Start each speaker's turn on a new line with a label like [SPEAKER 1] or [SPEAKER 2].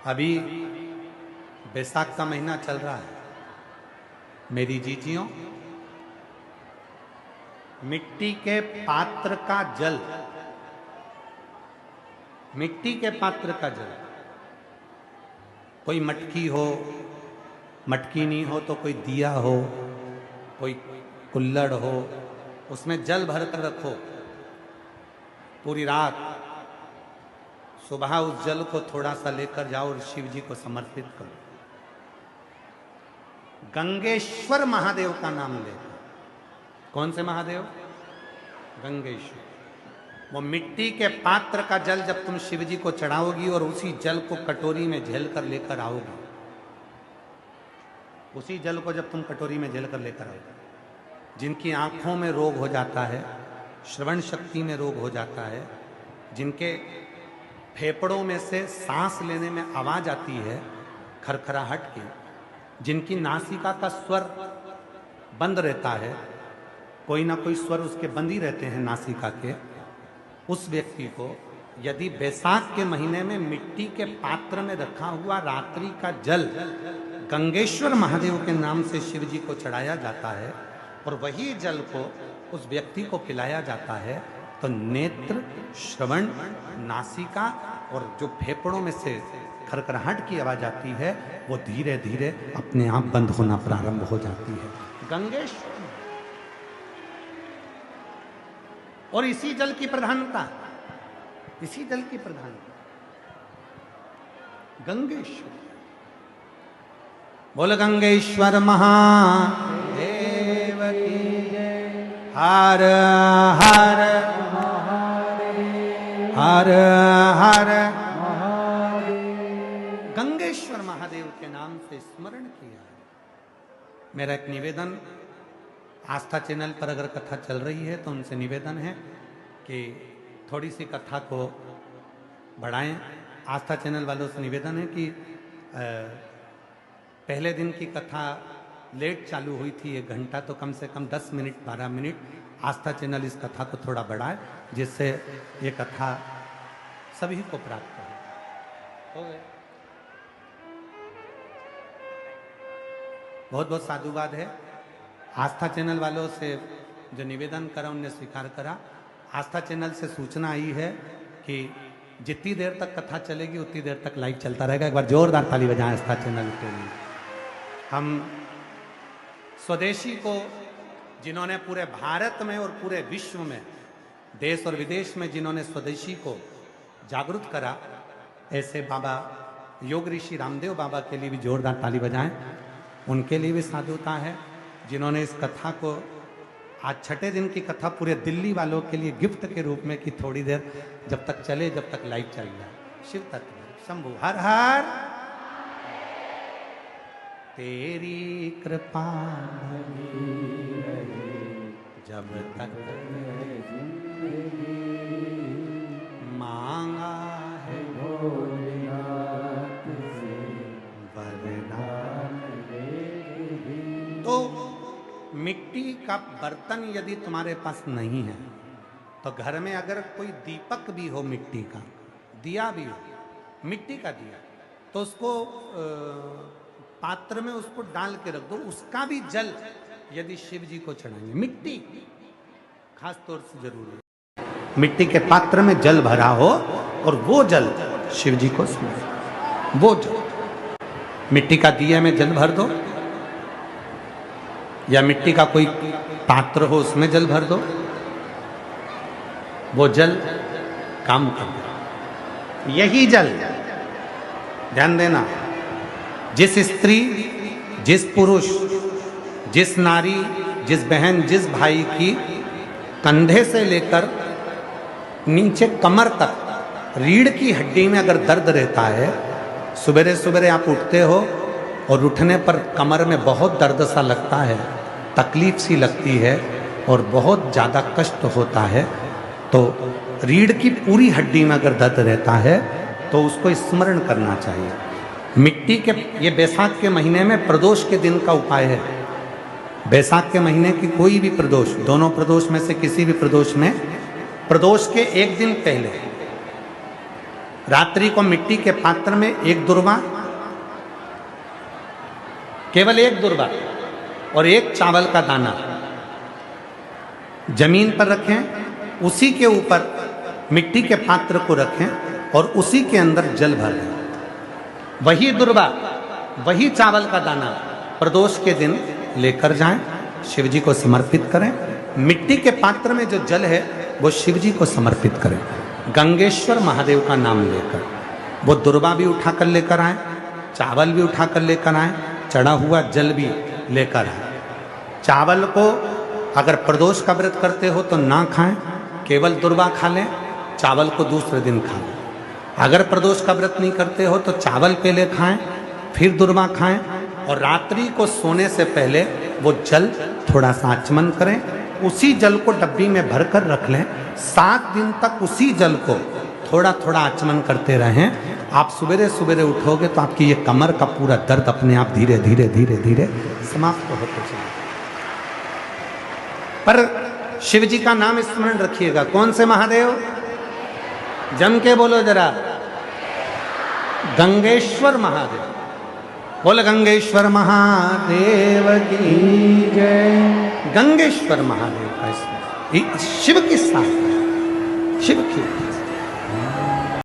[SPEAKER 1] अभी बैसाख का महीना चल रहा है मेरी जीजियों। मिट्टी के पात्र का जल, मिट्टी के पात्र का जल, कोई मटकी हो, मटकी नहीं हो तो कोई दिया हो, कोई कुल्हड़ हो, उसमें जल भर कर रखो पूरी रात। सुबह उस जल को थोड़ा सा लेकर जाओ और शिव जी को समर्पित करो। गंगेश्वर महादेव का नाम लेकर। कौन से महादेव? गंगेश्वर। वो मिट्टी के पात्र का जल जब तुम शिव जी को चढ़ाओगी और उसी जल को कटोरी में झेल कर लेकर आओगी, उसी जल को जब तुम कटोरी में झेल कर लेकर आओगे, जिनकी आंखों में रोग हो जाता है, श्रवण शक्ति में रोग हो जाता है, जिनके फेफड़ों में से सांस लेने में आवाज आती है खरखराहट की, जिनकी नासिका का स्वर बंद रहता है, कोई ना कोई स्वर उसके बंद ही रहते हैं नासिका के, उस व्यक्ति को यदि बैसाख के महीने में मिट्टी के पात्र में रखा हुआ रात्रि का जल गंगेश्वर महादेव के नाम से शिव जी को चढ़ाया जाता है और वही जल को उस व्यक्ति को पिलाया जाता है, तो नेत्र, श्रवण, नासिका और जो फेफड़ों में से खरखराहट की आवाज आती है वो धीरे धीरे अपने आप बंद होना प्रारंभ हो जाती है। गंगेश्वर। और इसी जल की प्रधानता, इसी जल की प्रधानता गंगेश्वर। बोल गंगेश्वर महादेव की जय। हर हर हर हर गंगेश्वर महादेव के नाम से स्मरण किया। मेरा एक निवेदन, आस्था चैनल पर अगर कथा चल रही है तो उनसे निवेदन है कि थोड़ी सी कथा को बढ़ाएं। आस्था चैनल वालों से निवेदन है कि पहले दिन की कथा लेट चालू हुई थी 1 घंटा, तो कम से कम 10 मिनट 12 मिनट आस्था चैनल इस कथा को थोड़ा बढ़ाए, जिससे ये कथा सभी को प्राप्त हो गए। बहुत बहुत साधुवाद है। आस्था चैनल वालों से जो निवेदन करा उनने स्वीकार करा। आस्था चैनल से सूचना आई है कि जितनी देर तक कथा चलेगी उतनी देर तक लाइव चलता रहेगा। एक बार जोरदार ताली बजाएं आस्था चैनल के लिए। हम स्वदेशी को, जिन्होंने पूरे भारत में और पूरे विश्व में, देश और विदेश में जिन्होंने स्वदेशी को जागरूक करा, ऐसे बाबा योग ऋषि रामदेव बाबा के लिए भी जोरदार ताली बजाएं। उनके लिए भी साधुता है जिन्होंने इस कथा को, आज 6ठे दिन की कथा पूरे दिल्ली वालों के लिए गिफ्ट के रूप में, कि थोड़ी देर जब तक चले, जब तक लाइव चल जाए। शिव तत्व शंभु हर हर। तेरी कृपा जब तक मांगा है भोलेनाथ से वरदान। तो मिट्टी का बर्तन यदि तुम्हारे पास नहीं है तो घर में अगर कोई दीपक भी हो, मिट्टी का दिया भी हो, मिट्टी का दिया, तो उसको पात्र में उसको डाल के रख दो। उसका भी जल यदि शिव जी को चढ़ाएंगे, मिट्टी खास तौर से जरूरी है, मिट्टी के पात्र में जल भरा हो और वो जल शिव जी को स्मरण, वो जल मिट्टी का दिया में जल भर दो, या मिट्टी का कोई पात्र हो उसमें जल भर दो, वो जल काम कर दो। यही जल, ध्यान देना, जिस स्त्री, जिस पुरुष, जिस नारी, जिस बहन, जिस भाई की कंधे से लेकर नीचे कमर तक रीढ़ की हड्डी में अगर दर्द रहता है, सवेरे सवेरे आप उठते हो और उठने पर कमर में बहुत दर्द सा लगता है, तकलीफ सी लगती है और बहुत ज़्यादा कष्ट होता है, तो रीढ़ की पूरी हड्डी में अगर दर्द रहता है तो उसको स्मरण करना चाहिए। मिट्टी के, ये बैसाख के महीने में प्रदोष के दिन का उपाय है। बैसाख के महीने की कोई भी प्रदोष, दोनों प्रदोष में से किसी भी प्रदोष में, प्रदोष के 1 दिन पहले रात्रि को मिट्टी के पात्र में एक दुर्वा, केवल एक दुर्वा और एक चावल का दाना जमीन पर रखें, उसी के ऊपर मिट्टी के पात्र को रखें और उसी के अंदर जल भर दें। वही दुर्वा, वही चावल का दाना प्रदोष के दिन लेकर जाएं, शिव जी को समर्पित करें। मिट्टी के पात्र में जो जल है वो शिव जी को समर्पित करें। गंगेश्वर महादेव का नाम लेकर वो दुर्वा भी उठाकर लेकर आए, चावल भी उठाकर लेकर आए, चढ़ा हुआ जल भी लेकर आए। चावल को अगर प्रदोष का व्रत करते हो तो ना खाएं, केवल दुर्वा खा लें, चावल को दूसरे दिन खा लें। अगर प्रदोष का व्रत नहीं करते हो तो चावल पहले खाएं, फिर दुर्वा खाएं और रात्रि को सोने से पहले वो जल थोड़ा सा आचमन करें। उसी जल को डब्बी में भरकर रख लें। 7 दिन तक उसी जल को थोड़ा थोड़ा आचमन करते रहें। आप सवेरे सवेरे उठोगे तो आपकी ये कमर का पूरा दर्द अपने आप धीरे धीरे धीरे धीरे समाप्त होते चले। पर शिव जी का नाम स्मरण रखिएगा। कौन से महादेव? जम के बोलो जरा, गंगेश्वर महादेव। बोल गंगेश्वर महादेव की जय। गंगेश्वर महादेव का स्मरण शिव के साथ, शिव की